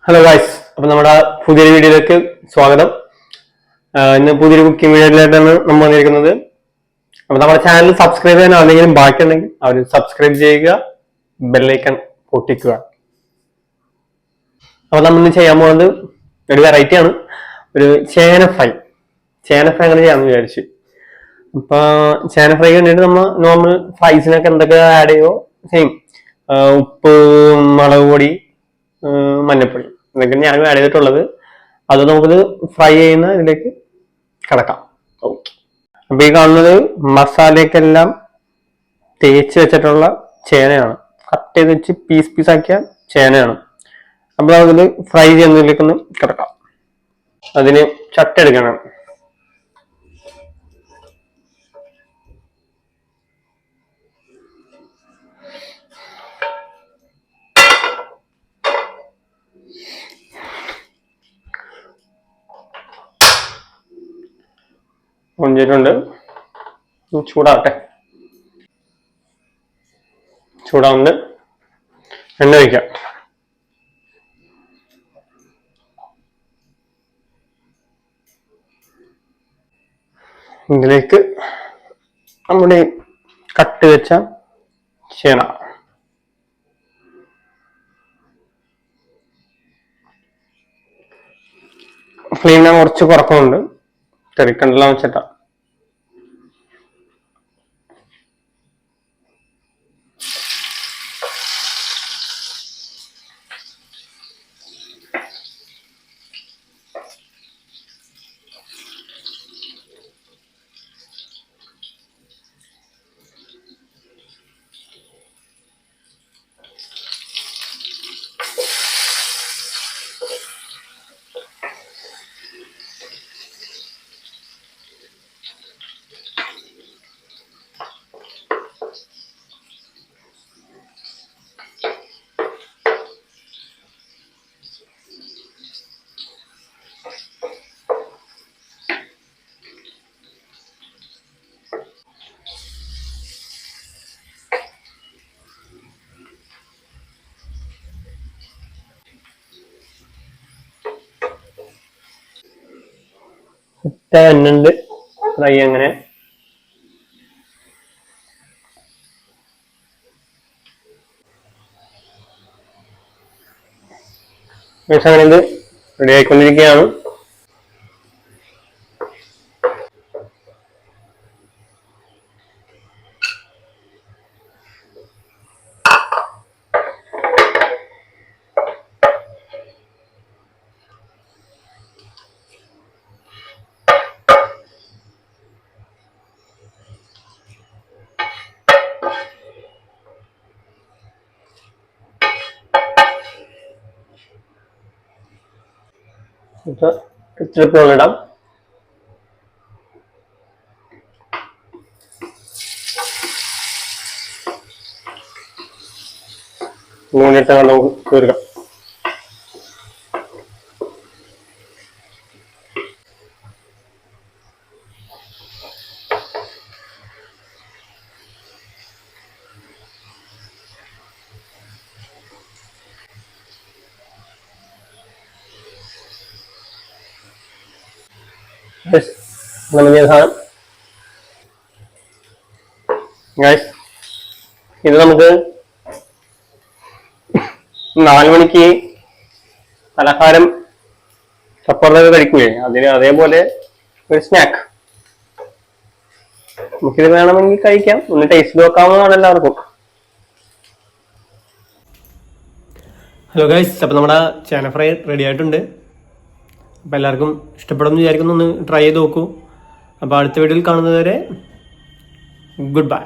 Hello guys, അപ്പൊ നമ്മുടെ പുതിയൊരു വീഡിയോയിലേക്ക് സ്വാഗതം. ഇന്ന് പുതിയൊരു കുക്കിംഗ് വീഡിയോയിലായിട്ടാണ് നമ്മൾ വന്നിരിക്കുന്നത്. അപ്പൊ നമ്മുടെ ചാനൽ സബ്സ്ക്രൈബ് ചെയ്യാൻ ആരെങ്കിലും ബാക്കിയുണ്ടെങ്കിൽ അവർ സബ്സ്ക്രൈബ് ചെയ്യുക, ബെല്ലൈക്കൺ പൊട്ടിക്കുക. അപ്പൊ നമ്മൾ ഇന്ന് ചെയ്യാൻ പോകുന്നത് ഒരു വെറൈറ്റി ആണ്, ഒരു ചേന ഫ്രൈ. ചേന ഫ്രൈ അങ്ങനെ ചെയ്യാമെന്ന് വിചാരിച്ചു. അപ്പൊ ചേന ഫ്രൈ വേണ്ടിയിട്ട് നമ്മൾ നോർമൽ ഫ്രൈസിനൊക്കെ എന്തൊക്കെ ആഡ് ചെയ്യുമോ സെയിം, ഉപ്പ്, മുളക് പൊടി, മഞ്ഞപ്പൊടി, ഇതൊക്കെ ഞാനും ആഡ് ചെയ്തിട്ടുള്ളത്. അത് നമുക്കിത് ഫ്രൈ ചെയ്യുന്ന ഇതിലേക്ക് കിടക്കാം. ഓക്കെ, അപ്പൊ ഈ കാണുന്നത് മസാലയ്ക്കെല്ലാം തേച്ച് വെച്ചിട്ടുള്ള ചേനയാണ്. കട്ട് ചെയ്ത് വെച്ച് പീസ് പീസ് ആക്കിയ ചേനയാണ്. അപ്പൊ നമുക്കിത് ഫ്രൈ ചെയ്യുന്നതിലേക്ക് ഒന്ന് കിടക്കാം. അതിന് ചട്ട എടുക്കണം. കൊഞ്ചിട്ടുണ്ട്, ചൂടാവട്ടെ. ചൂടാവുന്നത് എണ്ണ ഒഴിക്കാം. ഇതിലേക്ക് നമ്മുടെ കട്ട് വെച്ച ചേന, ഫ്ലെയിം ഞാൻ കുറച്ച് കുറക്കുന്നുണ്ട്, തെറിക്കണ്ടല്ലോ വെച്ചിട്ടാ. എണ്ണുണ്ട് ഫ്രൈ അങ്ങനെ. അങ്ങനെ ഇത് റെഡി ആയിക്കൊണ്ടിരിക്കുകയാണ്. ഇച്ചിരി ഇടാം. മൂന്നിട്ട് നമുക്ക് തീർക്കാം. സാധനം ഇത് നമുക്ക് 4 മണിക്ക് പലഹാരം ചപ്പാത്തൊക്കെ കഴിക്കൂലേ, അതിന് അതേപോലെ ഒരു സ്നാക്ക് നമുക്കിത് വേണമെങ്കിൽ കഴിക്കാം. ഒന്ന് ടേസ്റ്റ് നോക്കാവുന്നതാണ് എല്ലാവർക്കും. ഹലോ ഗൈസ്, അപ്പൊ നമ്മുടെ ചേന ഫ്രൈ റെഡി ആയിട്ടുണ്ട്. അപ്പം എല്ലാവർക്കും ഇഷ്ടപ്പെടുമെന്ന് വിചാരിക്കുന്നു. ഒന്ന് ട്രൈ ചെയ്ത് നോക്കൂ. അപ്പോൾ അടുത്ത വീഡിയോയിൽ കാണുന്നതുവരെ ഗുഡ് ബൈ.